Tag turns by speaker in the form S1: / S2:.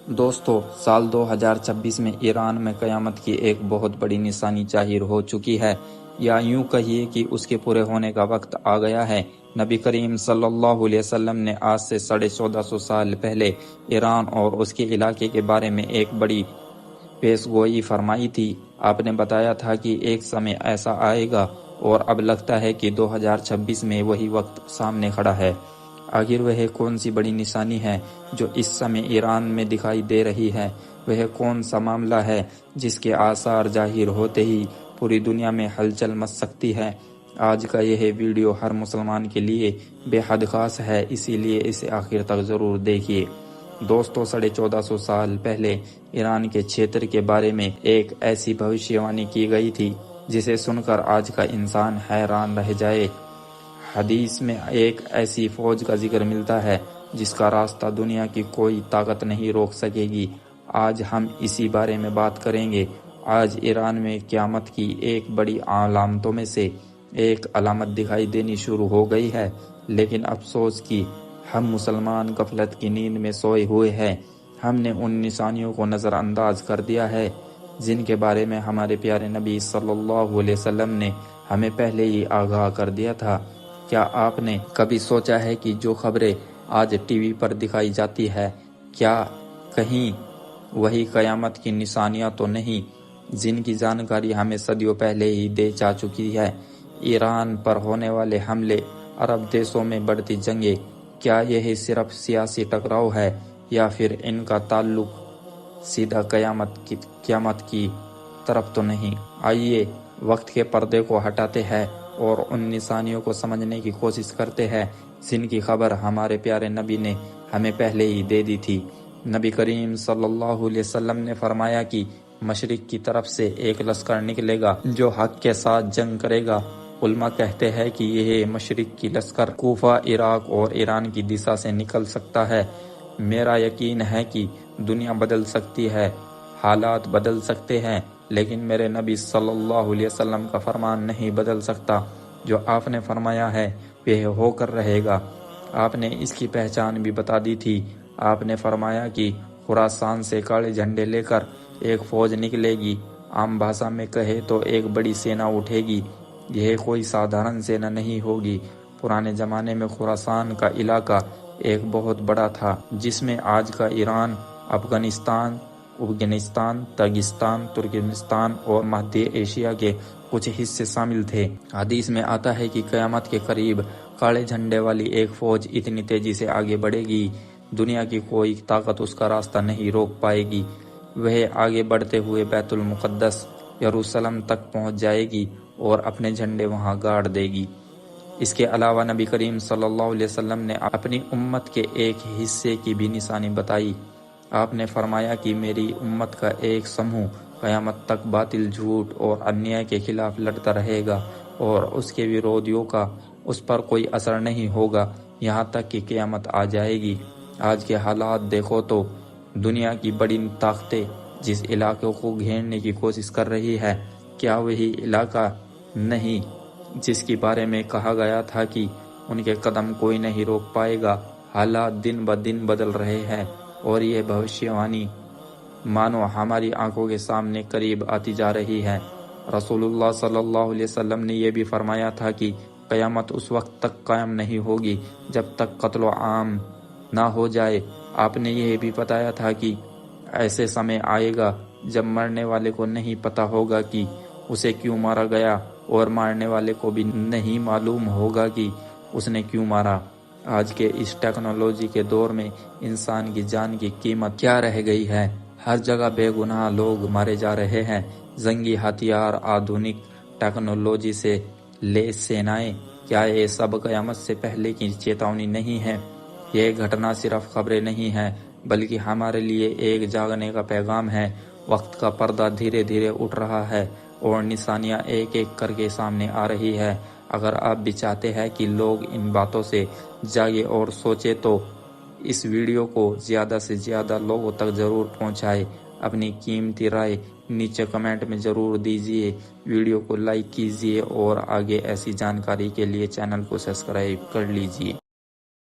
S1: دوستو، سال 2026 میں ایران میں قیامت کی ایک بہت بڑی نشانی ظاہر ہو چکی ہے، یا یوں کہیے کہ اس کے پورے ہونے کا وقت آ گیا ہے۔ نبی کریم صلی اللہ علیہ وسلم نے آج سے 1450 سال پہلے ایران اور اس کے علاقے کے بارے میں ایک بڑی پیش گوئی فرمائی تھی۔ آپ نے بتایا تھا کہ ایک سمے ایسا آئے گا، اور اب لگتا ہے کہ 2026 میں وہی وقت سامنے کھڑا ہے۔ آخر وہ کون سی بڑی نشانی ہے جو اس سمے ایران میں دکھائی دے رہی ہے؟ وہ کون سا معاملہ ہے جس کے آثار ظاہر ہوتے ہی پوری دنیا میں ہلچل مچ سکتی ہے؟ آج کا یہ ویڈیو ہر مسلمان کے لیے بے حد خاص ہے، اسی لیے اسے آخر تک ضرور دیکھیے۔ دوستو، 1450 سال پہلے ایران کے چھیتر کے بارے میں ایک ایسی بھوشیوانی کی گئی تھی جسے سن کر آج کا انسان حیران رہ جائے۔ حدیث میں ایک ایسی فوج کا ذکر ملتا ہے جس کا راستہ دنیا کی کوئی طاقت نہیں روک سکے گی۔ آج ہم اسی بارے میں بات کریں گے۔ آج ایران میں قیامت کی ایک بڑی علامتوں میں سے ایک علامت دکھائی دینی شروع ہو گئی ہے، لیکن افسوس کہ ہم مسلمان غفلت کی نیند میں سوئے ہوئے ہیں۔ ہم نے ان نشانیوں کو نظر انداز کر دیا ہے جن کے بارے میں ہمارے پیارے نبی صلی اللہ علیہ وسلم نے ہمیں پہلے ہی آگاہ کر دیا تھا۔ کیا آپ نے کبھی سوچا ہے کہ جو خبریں آج ٹی وی پر دکھائی جاتی ہے، کیا کہیں وہی قیامت کی نشانیاں تو نہیں جن کی جانکاری ہمیں صدیوں پہلے ہی دے جا چکی ہے؟ ایران پر ہونے والے حملے، عرب دیشوں میں بڑھتی جنگیں، کیا یہ صرف سیاسی ٹکراؤ ہے یا پھر ان کا تعلق سیدھا قیامت کی طرف تو نہیں؟ آئیے وقت کے پردے کو ہٹاتے ہیں اور ان نشانیوں کو سمجھنے کی کوشش کرتے ہیں جن کی خبر ہمارے پیارے نبی نے ہمیں پہلے ہی دے دی تھی۔ نبی کریم صلی اللہ علیہ وسلم نے فرمایا کہ مشرق کی طرف سے ایک لشکر نکلے گا جو حق کے ساتھ جنگ کرے گا۔ علماء کہتے ہیں کہ یہ مشرق کی لشکر کوفہ، عراق اور ایران کی دشا سے نکل سکتا ہے۔ میرا یقین ہے کہ دنیا بدل سکتی ہے، حالات بدل سکتے ہیں، لیکن میرے نبی صلی اللہ علیہ وسلم کا فرمان نہیں بدل سکتا۔ جو آپ نے فرمایا ہے وہ ہو کر رہے گا۔ آپ نے اس کی پہچان بھی بتا دی تھی۔ آپ نے فرمایا کہ خراسان سے کالے جھنڈے لے کر ایک فوج نکلے گی۔ عام بھاشا میں کہے تو ایک بڑی سینا اٹھے گی۔ یہ کوئی سادھارن سینا نہیں ہوگی۔ پرانے زمانے میں خراسان کا علاقہ ایک بہت بڑا تھا جس میں آج کا ایران، افغانستان، تاجکستان، ترکمانستان اور مہدی ایشیا کے کچھ حصے شامل تھے۔ حدیث میں آتا ہے کہ قیامت کے قریب کالے جھنڈے والی ایک فوج اتنی تیزی سے آگے بڑھے گی، دنیا کی کوئی طاقت اس کا راستہ نہیں روک پائے گی۔ وہ آگے بڑھتے ہوئے بیت المقدس یروشلم تک پہنچ جائے گی اور اپنے جھنڈے وہاں گاڑ دے گی۔ اس کے علاوہ نبی کریم صلی اللہ علیہ وسلم نے اپنی امت کے ایک حصے کی بھی نشانی بتائی۔ آپ نے فرمایا کہ میری امت کا ایک سموہ قیامت تک باطل، جھوٹ اور انیائے کے خلاف لڑتا رہے گا، اور اس کے ویرودھیوں کا اس پر کوئی اثر نہیں ہوگا یہاں تک کہ قیامت آ جائے گی۔ آج کے حالات دیکھو تو دنیا کی بڑی طاقتیں جس علاقے کو گھیرنے کی کوشش کر رہی ہے، کیا وہی علاقہ نہیں جس کے بارے میں کہا گیا تھا کہ ان کے قدم کوئی نہیں روک پائے گا؟ حالات دن بدن بدل رہے ہیں اور یہ بھوشیوانی مانو ہماری آنکھوں کے سامنے قریب آتی جا رہی ہے۔ رسول اللہ صلی اللہ علیہ وسلم نے یہ بھی فرمایا تھا کہ قیامت اس وقت تک قائم نہیں ہوگی جب تک قتل عام نہ ہو جائے۔ آپ نے یہ بھی بتایا تھا کہ ایسے سمے آئے گا جب مرنے والے کو نہیں پتا ہوگا کہ اسے کیوں مارا گیا، اور مارنے والے کو بھی نہیں معلوم ہوگا کہ اس نے کیوں مارا۔ آج کے اس ٹیکنالوجی کے دور میں انسان کی جان کی قیمت کیا رہ گئی ہے؟ ہر جگہ بے گناہ لوگ مارے جا رہے ہیں۔ جنگی ہتھیار، آدھونک ٹیکنالوجی سے لیس سینائیں، کیا یہ سب قیامت سے پہلے کی چیتونی نہیں ہے؟ یہ گھٹنا صرف خبریں نہیں ہے بلکہ ہمارے لیے ایک جاگنے کا پیغام ہے۔ وقت کا پردہ دھیرے دھیرے اٹھ رہا ہے اور نشانیاں ایک ایک کر کے سامنے آ رہی ہے۔ اگر آپ بھی چاہتے ہیں کہ لوگ ان باتوں سے جاگے اور سوچے تو اس ویڈیو کو زیادہ سے زیادہ لوگوں تک ضرور پہنچائے۔ اپنی قیمتی رائے نیچے کمنٹ میں ضرور دیجیے، ویڈیو کو لائک کیجیے اور آگے ایسی جانکاری کے لیے چینل کو سبسکرائب کر لیجیے۔